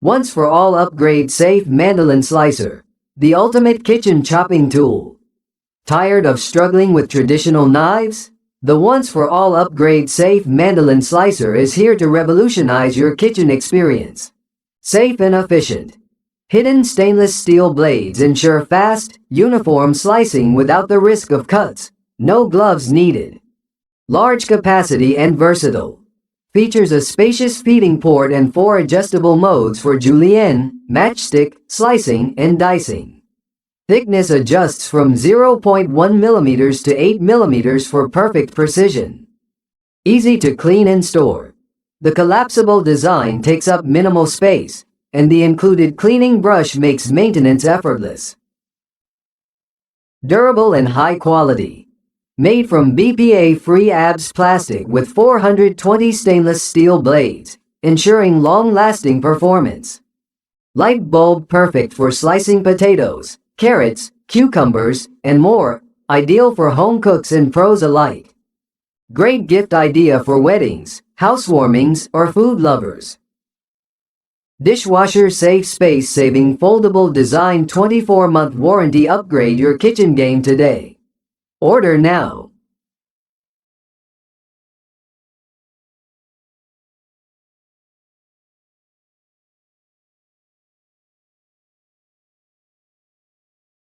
Once for all upgrade safe Mandoline slicer, the ultimate kitchen chopping tool. Tired of struggling with traditional knives? The once for all upgrade safe Mandoline slicer is here to revolutionize your kitchen experience. Safe and efficient. Hidden stainless steel blades ensure fast, uniform slicing without the risk of cuts. No gloves needed. Large capacity and versatile. Features a spacious feeding port and 4 adjustable modes for julienne, matchstick, slicing, and dicing. Thickness adjusts from 0.1 mm to 8 mm for perfect precision. Easy to clean and store. The collapsible design takes up minimal space, and the included cleaning brush makes maintenance effortless. Durable and high quality. Made from BPA-free ABS plastic with 420 stainless steel blades, ensuring long-lasting performance. Light bulb perfect for slicing potatoes, carrots, cucumbers, and more, ideal for home cooks and pros alike. Great gift idea for weddings, housewarmings, or food lovers. Dishwasher safe space-saving foldable design 24-month warranty. Upgrade your kitchen game today. Order now.